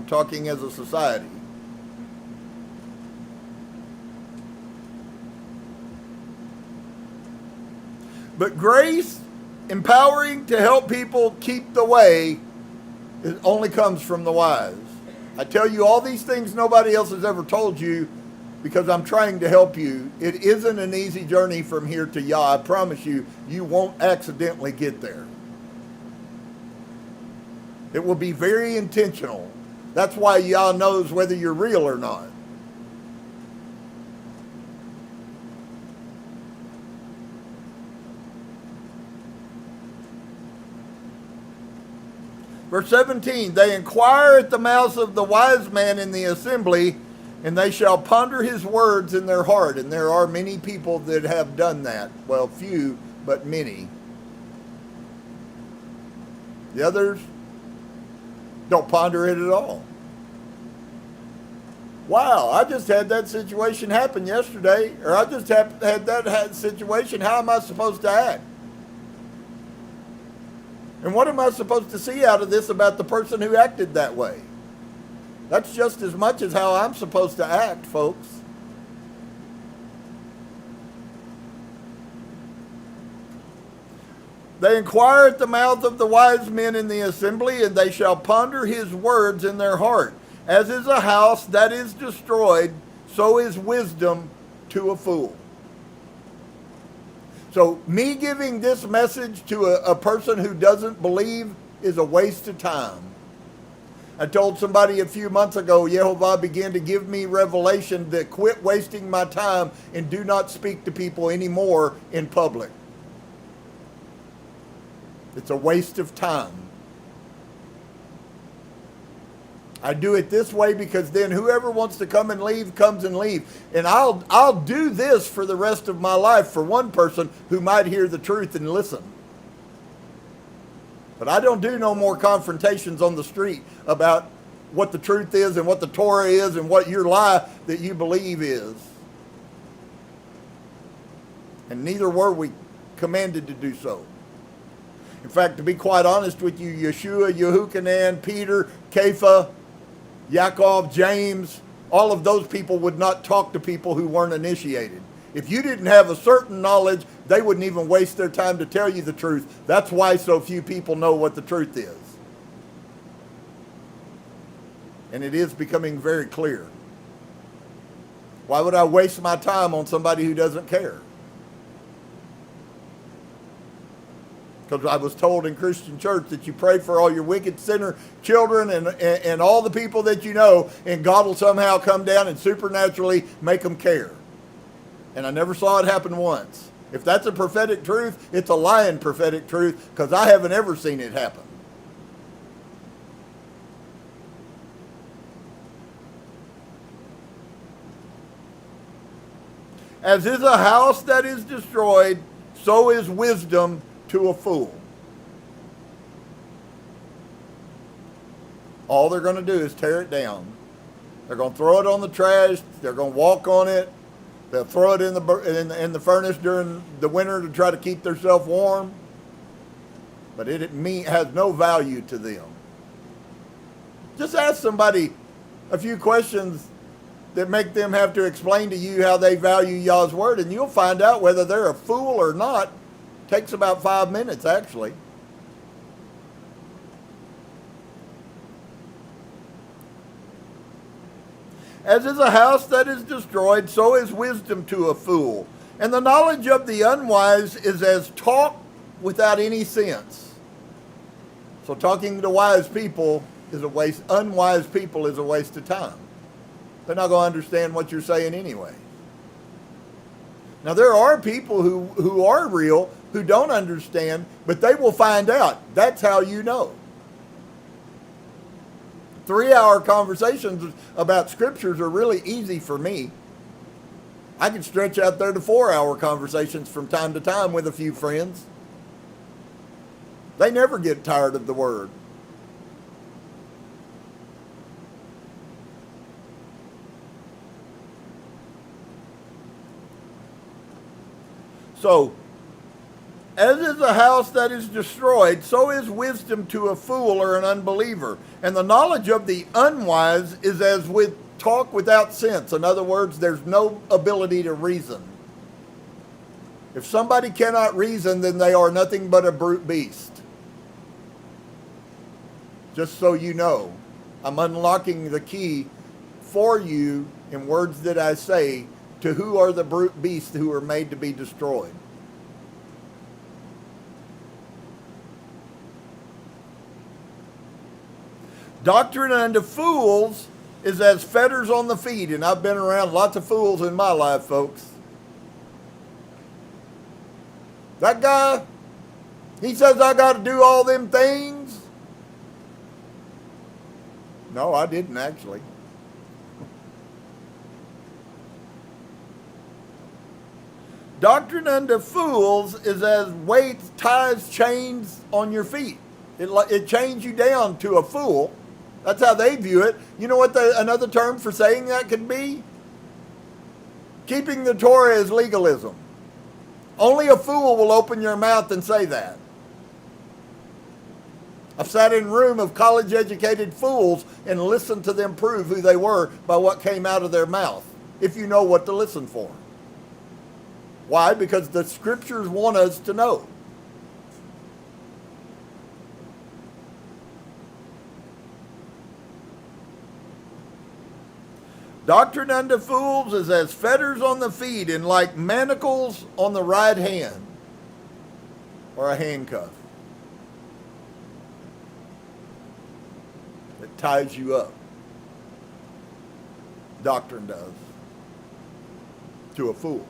talking as a society. But grace, empowering to help people keep the way, it only comes from the wise. I tell you all these things nobody else has ever told you because I'm trying to help you. It isn't an easy journey from here to Yah. I promise you, you won't accidentally get there. It will be very intentional. That's why Yah knows whether you're real or not. Verse 17, they inquire at the mouth of the wise man in the assembly, and they shall ponder his words in their heart. And there are many people that have done that. Well, few, but many. The others don't ponder it at all. Wow, I just had that situation happen yesterday, or I just had that situation. How am I supposed to act? And what am I supposed to see out of this about the person who acted that way? That's just as much as how I'm supposed to act, folks. They inquire at the mouth of the wise men in the assembly, and they shall ponder his words in their heart. As is a house that is destroyed, so is wisdom to a fool. So me giving this message to a person who doesn't believe is a waste of time. I told somebody a few months ago, Yehovah began to give me revelation that quit wasting my time and do not speak to people anymore in public. It's a waste of time. I do it this way because then whoever wants to come and leave comes and leave. And I'll do this for the rest of my life for one person who might hear the truth and listen. But I don't do no more confrontations on the street about what the truth is and what the Torah is and what your lie that you believe is. And neither were we commanded to do so. In fact, to be quite honest with you, Yeshua, Yehukanan, Peter, Kepha, Yaakov, James, all of those people would not talk to people who weren't initiated. If you didn't have a certain knowledge, they wouldn't even waste their time to tell you the truth. That's why so few people know what the truth is. And it is becoming very clear. Why would I waste my time on somebody who doesn't care? Because I was told in Christian church that you pray for all your wicked sinner children and all the people that you know, and God will somehow come down and supernaturally make them care. And I never saw it happen once. If that's a prophetic truth, it's a lying prophetic truth, because I haven't ever seen it happen. As is a house that is destroyed, so is wisdom to a fool. All they're going to do is tear it down. They're going to throw it on the trash. They're going to walk on it. They'll throw it in the furnace during the winter to try to keep themselves warm. But it has no value to them. Just ask somebody a few questions that make them have to explain to you how they value Yah's word, and you'll find out whether they're a fool or not. Takes about 5 minutes, actually. As is a house that is destroyed, so is wisdom to a fool. And the knowledge of the unwise is as talk without any sense. So talking to wise people is a waste. Unwise people is a waste of time. They're not going to understand what you're saying anyway. Now, there are people who are real, who don't understand, but they will find out. That's how you know. 3-hour conversations about scriptures are really easy for me. I can stretch out there to 4-hour conversations from time to time with a few friends. They never get tired of the word. So, as is a house that is destroyed, so is wisdom to a fool or an unbeliever. And the knowledge of the unwise is as with talk without sense. In other words, there's no ability to reason. If somebody cannot reason, then they are nothing but a brute beast. Just so you know, I'm unlocking the key for you in words that I say to who are the brute beasts who are made to be destroyed. Doctrine unto fools is as fetters on the feet. And I've been around lots of fools in my life, folks. That guy, he says I got to do all them things. No, I didn't actually. Doctrine unto fools is as weights, ties, chains on your feet. It chains you down to a fool. That's how they view it. You know what another term for saying that could be? Keeping the Torah is legalism. Only a fool will open your mouth and say that. I've sat in a room of college-educated fools and listened to them prove who they were by what came out of their mouth, if you know what to listen for. Why? Because the scriptures want us to know. Doctrine unto fools is as fetters on the feet and like manacles on the right hand, or a handcuff. It ties you up. Doctrine does. To a fool.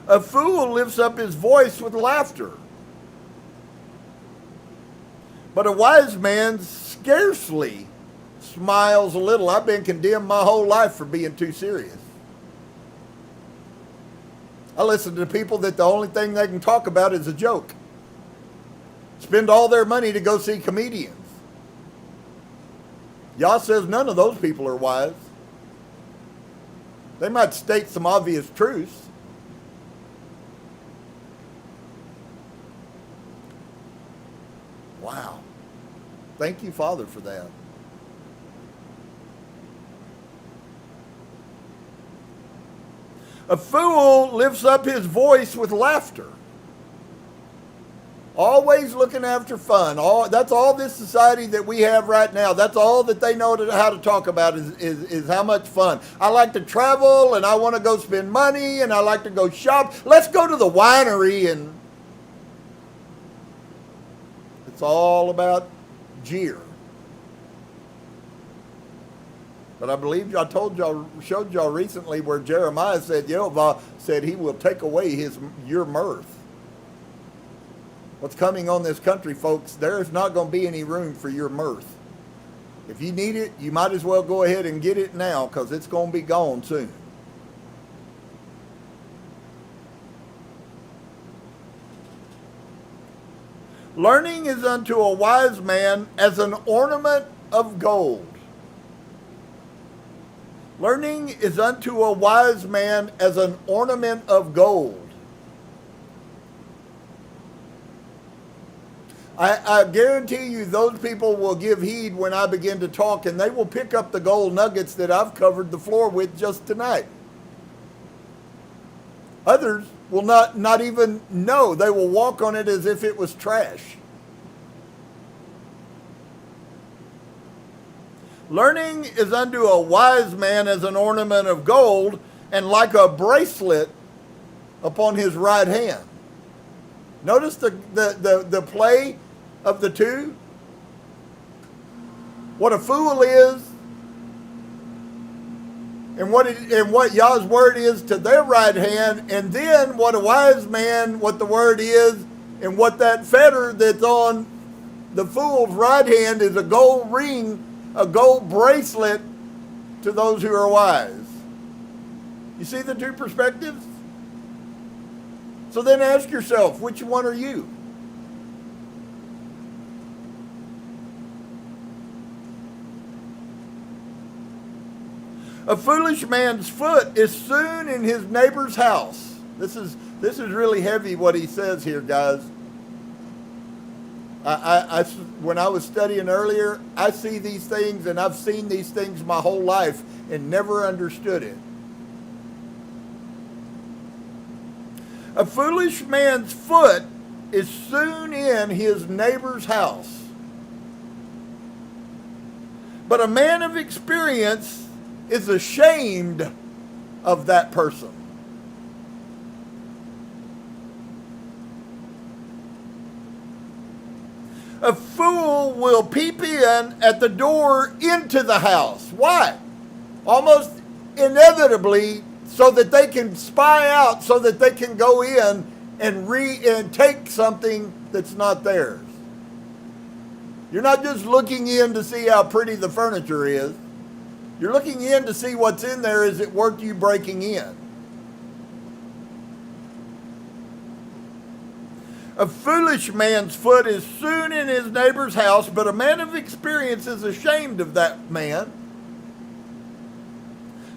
A fool lifts up his voice with laughter, but a wise man scarcely smiles a little. I've been condemned my whole life for being too serious. I listen to people that the only thing they can talk about is a joke. Spend all their money to go see comedians. Yah says none of those people are wise. They might state some obvious truths. Wow. Thank you, Father, for that. A fool lifts up his voice with laughter. Always looking after fun. That's all this society that we have right now. That's all that they know how to talk about is how much fun. I like to travel, and I want to go spend money, and I like to go shop. Let's go to the winery, and it's all about jeer. But I believe I showed y'all recently where Jeremiah said, Yehovah said he will take away your mirth. What's coming on this country, folks, there's not going to be any room for your mirth. If you need it, you might as well go ahead and get it now, because it's going to be gone soon. Learning is unto a wise man as an ornament of gold. Learning is unto a wise man as an ornament of gold. I guarantee you those people will give heed when I begin to talk, and they will pick up the gold nuggets that I've covered the floor with just tonight. Others will not even know. They will walk on it as if it was trash. Learning is unto a wise man as an ornament of gold, and like a bracelet upon his right hand. Notice the play of the two. What a fool is, and what Yah's word is to their right hand, and then what a wise man, what the word is, and what that fetter that's on the fool's right hand is a gold ring, a gold bracelet to those who are wise. You see the two perspectives? So then ask yourself, which one are you? A foolish man's foot is soon in his neighbor's house. This is really heavy what he says here, guys. When I was studying earlier, I see these things, and I've seen these things my whole life and never understood it. A foolish man's foot is soon in his neighbor's house. But a man of experience is ashamed of that person. A fool will peep in at the door into the house. Why? Almost inevitably, so that they can spy out, so that they can go in and take something that's not theirs. You're not just looking in to see how pretty the furniture is. You're looking in to see what's in there. Is it worth you breaking in? A foolish man's foot is soon in his neighbor's house, but a man of experience is ashamed of that man.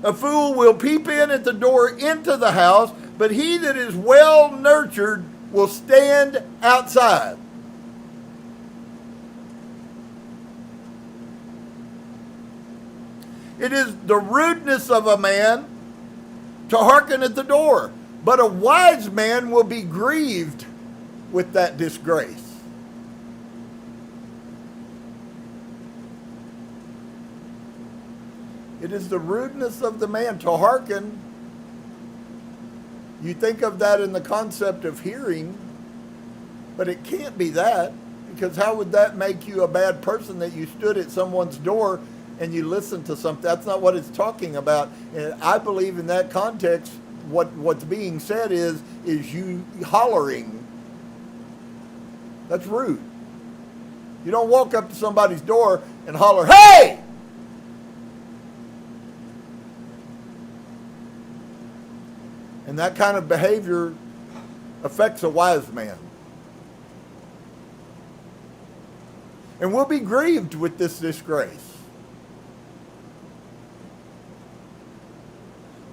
A fool will peep in at the door into the house, but he that is well nurtured will stand outside. It is the rudeness of a man to hearken at the door, but a wise man will be grieved with that disgrace. It is the rudeness of the man to hearken. You think of that in the concept of hearing, but it can't be that, because how would that make you a bad person that you stood at someone's door and you listened to something? That's not what it's talking about. And I believe in that context, what's being said is you hollering. That's rude. You don't walk up to somebody's door and holler, "Hey!" And that kind of behavior affects a wise man. And we'll be grieved with this disgrace.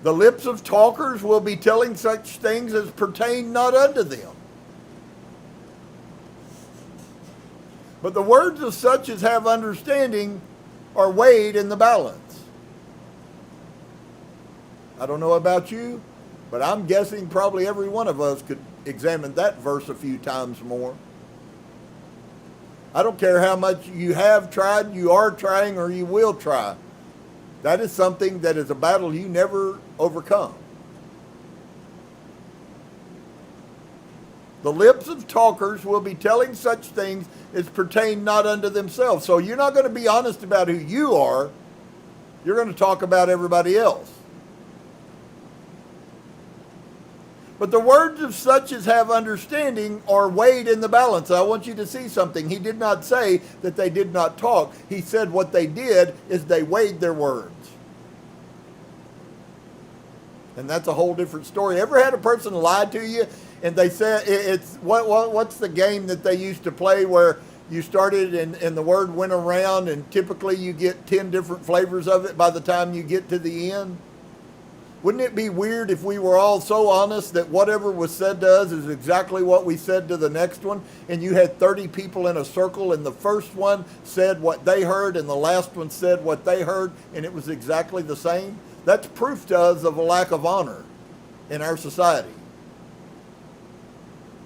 The lips of talkers will be telling such things as pertain not unto them. But the words of such as have understanding are weighed in the balance. I don't know about you, but I'm guessing probably every one of us could examine that verse a few times more. I don't care how much you have tried, you are trying, or you will try. That is something that is a battle you never overcome. The lips of talkers will be telling such things as pertain not unto themselves. So you're not going to be honest about who you are. You're going to talk about everybody else. But the words of such as have understanding are weighed in the balance. I want you to see something. He did not say that they did not talk. He said what they did is they weighed their words. And that's a whole different story. Ever had a person lie to you and they said it's what's the game that they used to play where you started and the word went around and typically you get 10 different flavors of it by the time you get to the end? Wouldn't it be weird if we were all so honest that whatever was said to us is exactly what we said to the next one, and you had 30 people in a circle and the first one said what they heard and the last one said what they heard and it was exactly the same? That's proof to us of a lack of honor in our society.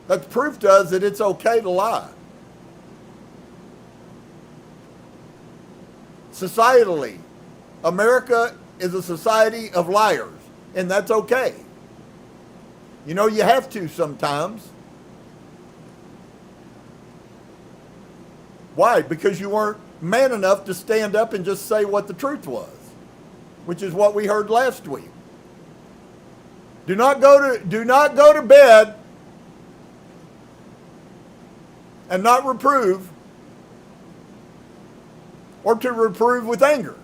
That's proof to us that it's okay to lie. Societally, America is a society of liars. And that's okay. You know, you have to sometimes. Why? Because you weren't man enough to stand up and just say what the truth was, which is what we heard last week. Do not go to bed and not reprove, or to reprove with anger.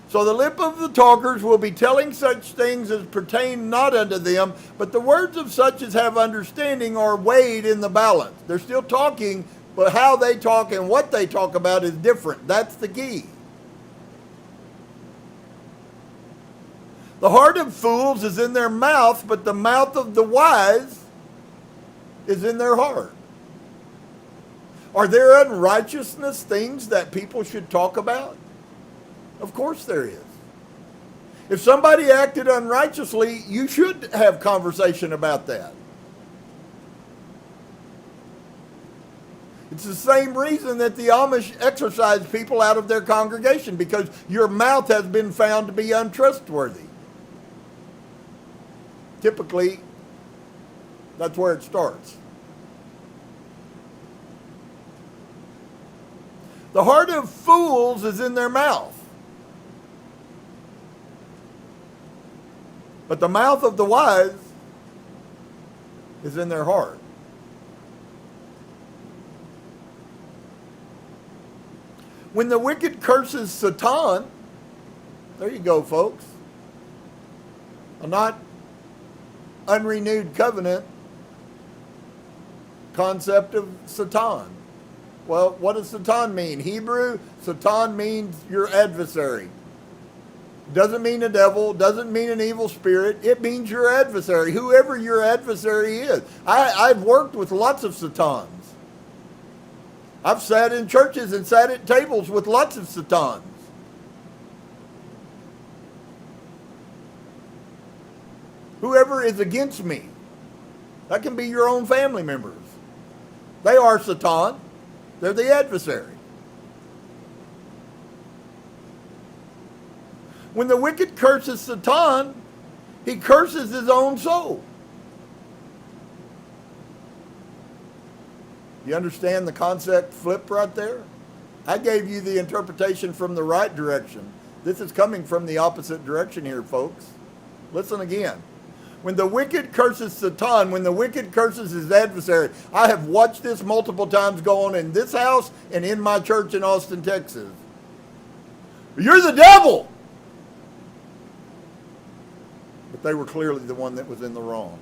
So the lip of the talkers will be telling such things as pertain not unto them, but the words of such as have understanding are weighed in the balance. They're still talking, but how they talk and what they talk about is different. That's the key. The heart of fools is in their mouth, but the mouth of the wise is in their heart. Are there unrighteousness things that people should talk about? Of course there is. If somebody acted unrighteously, you should have conversation about that. It's the same reason that the Amish exorcise people out of their congregation, because your mouth has been found to be untrustworthy. Typically, that's where it starts. The heart of fools is in their mouth, but the mouth of the wise is in their heart. When the wicked curses Satan, there you go, folks. A not unrenewed covenant concept of Satan. Well, what does Satan mean? Hebrew, Satan means your adversary. Doesn't mean a devil, doesn't mean an evil spirit. It means your adversary, whoever your adversary is. I've worked with lots of Satans. I've sat in churches and sat at tables with lots of Satans. Whoever is against me, that can be your own family members. They are Satan. They're the adversary. When the wicked curses Satan, he curses his own soul. You understand the concept flip right there? I gave you the interpretation from the right direction. This is coming from the opposite direction here, folks. Listen again. When the wicked curses Satan, when the wicked curses his adversary, I have watched this multiple times go on in this house and in my church in Austin, Texas. You're the devil! But they were clearly the one that was in the wrong.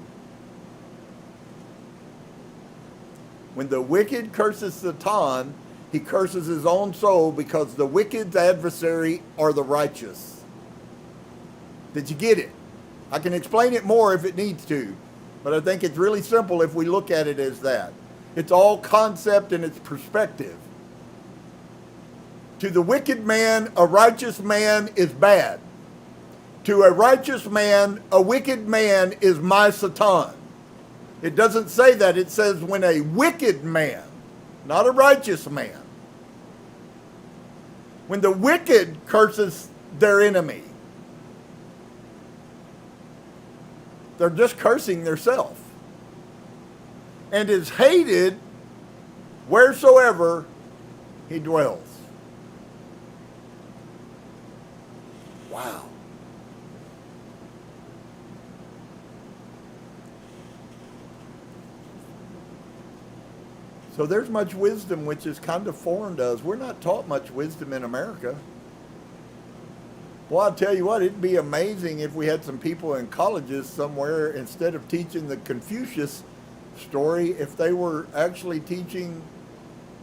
When the wicked curses Satan, he curses his own soul because the wicked's adversary are the righteous. Did you get it? I can explain it more if it needs to, but I think it's really simple if we look at it as that. It's all concept and it's perspective. To the wicked man, a righteous man is bad. To a righteous man, a wicked man is my Satan. It doesn't say that. It says when a wicked man, not a righteous man, when the wicked curses their enemy, they're just cursing theirself, and is hated wheresoever he dwells. Wow. So there's much wisdom which is kind of foreign to us. We're not taught much wisdom in America. Well, I'll tell you what, it'd be amazing if we had some people in colleges somewhere, instead of teaching the Confucius story, if they were actually teaching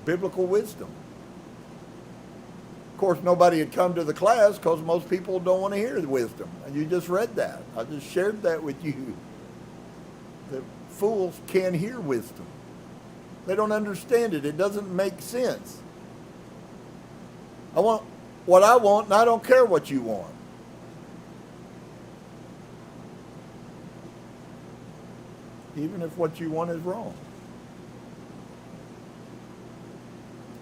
biblical wisdom. Of course, nobody had come to the class because most people don't want to hear the wisdom. And you just read that. I just shared that with you. The fools can't hear wisdom. They don't understand it. It doesn't make sense. I want what I want, and I don't care what you want. Even if what you want is wrong.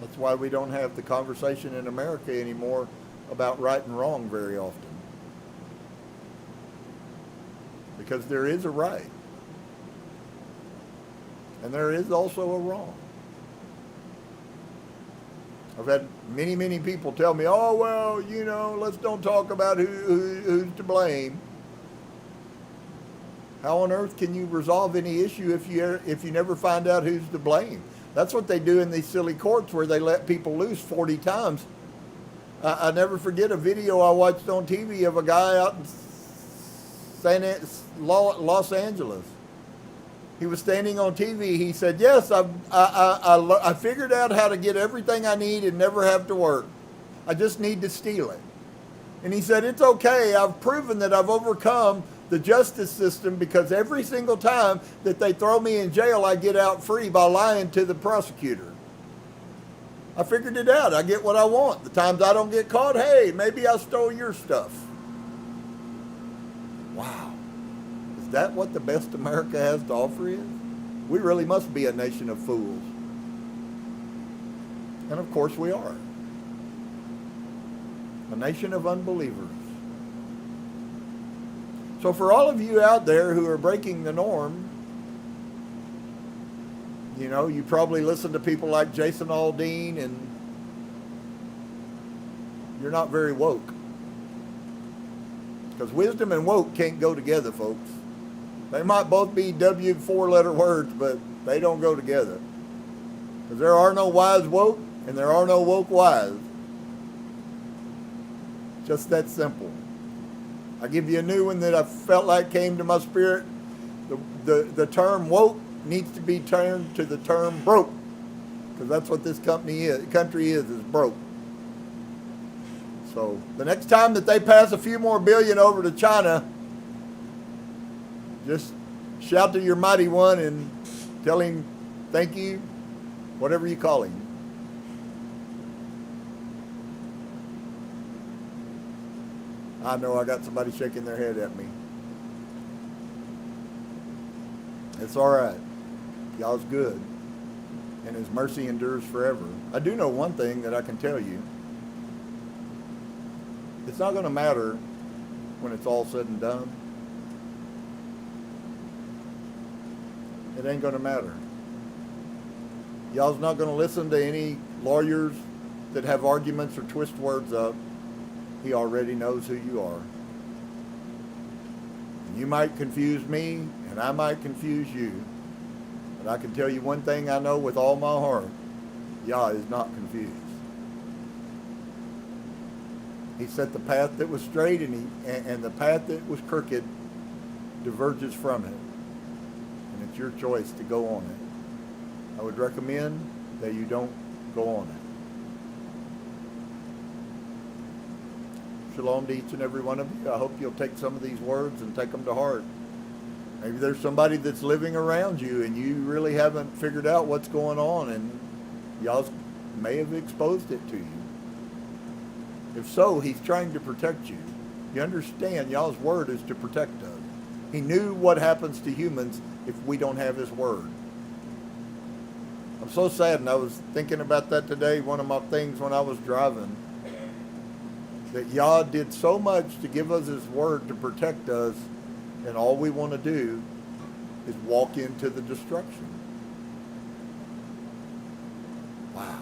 That's why we don't have the conversation in America anymore about right and wrong very often. Because there is a right. And there is also a wrong. I've had many people tell me, oh, well, you know, let's don't talk about who's to blame. How on earth can you resolve any issue if you never find out who's to blame? That's what they do in these silly courts where they let people loose 40 times. I never forget a video I watched on TV of a guy out in Los Angeles. He was standing on TV. He said, yes, I figured out how to get everything I need and never have to work. I just need to steal it. And he said, it's okay. I've proven that I've overcome the justice system because every single time that they throw me in jail, I get out free by lying to the prosecutor. I figured it out. I get what I want. The times I don't get caught, hey, maybe I stole your stuff. Wow. Is that what the best America has to offer is? We really must be a nation of fools. And of course we are. A nation of unbelievers. So for all of you out there who are breaking the norm, you know, you probably listen to people like Jason Aldean and you're not very woke. Because wisdom and woke can't go together, folks. They might both be four-letter words, but they don't go together. Because there are no wise woke, and there are no woke wise. Just that simple. I give you a new one that I felt like came to my spirit. The term woke needs to be turned to the term broke. Because that's what this country is broke. So the next time that they pass a few more billion over to China, just shout to your mighty one and tell him thank you, whatever you call him. I know I got somebody shaking their head at me. It's all right. Y'all's good. And his mercy endures forever. I do know one thing that I can tell you. It's not going to matter when it's all said and done. It ain't going to matter. Y'all's not going to listen to any lawyers that have arguments or twist words up, he already knows who you are. You might confuse me, and I might confuse you. But I can tell you one thing I know with all my heart. Yah is not confused. He set the path that was straight, and the path that was crooked diverges from it. And it's your choice to go on it. I would recommend that you don't go on it. Shalom to each and every one of you. I hope you'll take some of these words and take them to heart. Maybe there's somebody that's living around you and you really haven't figured out what's going on, and y'all may have exposed it to you. If so, he's trying to protect you. You understand, y'all's word is to protect us. He knew what happens to humans if we don't have his word. I'm so sad, and I was thinking about that today, one of my things when I was driving, that Yah did so much to give us his word to protect us, and all we want to do is walk into the destruction. Wow,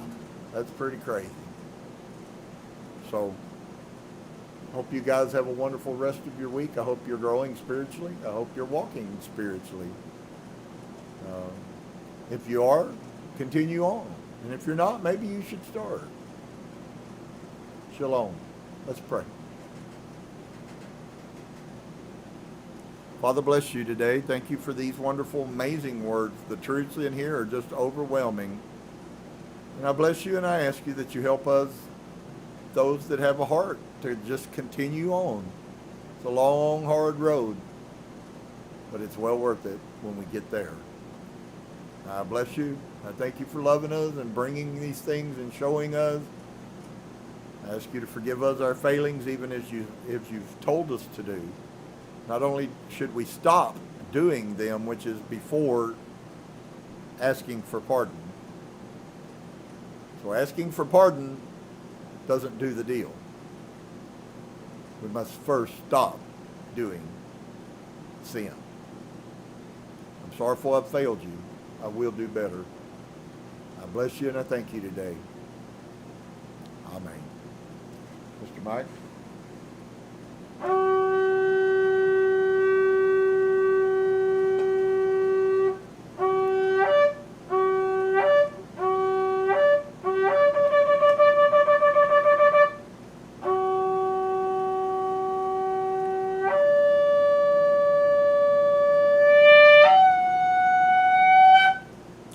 that's pretty crazy. So, I hope you guys have a wonderful rest of your week. I hope you're growing spiritually. I hope you're walking spiritually. If you are, continue on. And if you're not, maybe you should start. Shalom. Let's pray. Father, bless you today. Thank you for these wonderful, amazing words. The truths in here are just overwhelming. And I bless you and I ask you that you help us, those that have a heart, to just continue on. It's a long, hard road, but it's well worth it when we get there. I bless you. I thank you for loving us and bringing these things and showing us. I ask you to forgive us our failings, even as you've told us to do. Not only should we stop doing them, which is before asking for pardon. So asking for pardon doesn't do the deal. We must first stop doing sin. I'm sorrowful I've failed you. I will do better. I bless you and I thank you today. Amen. Mr. Mike?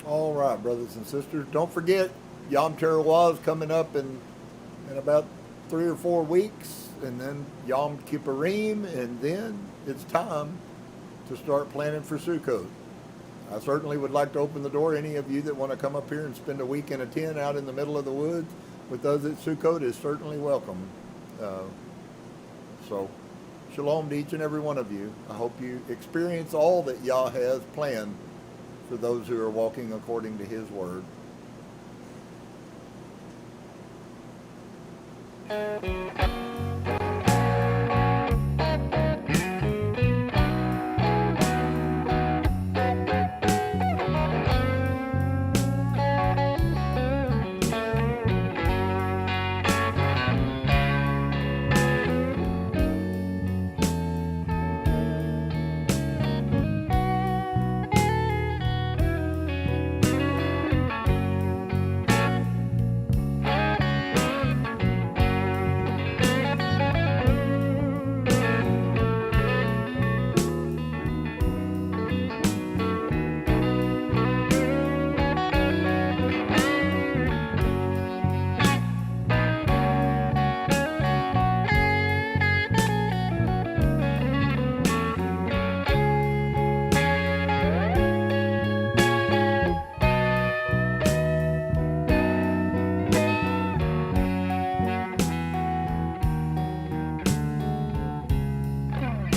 All right, brothers and sisters, don't forget Yom Teruah is coming up in about 3 or 4 weeks, and then Yom Kippurim, and then it's time to start planning for Sukkot. I certainly would like to open the door. Any of you that want to come up here and spend a week in a tent out in the middle of the woods with us at Sukkot is certainly welcome. So, shalom to each and every one of you. I hope you experience all that Yah has planned for those who are walking according to his word.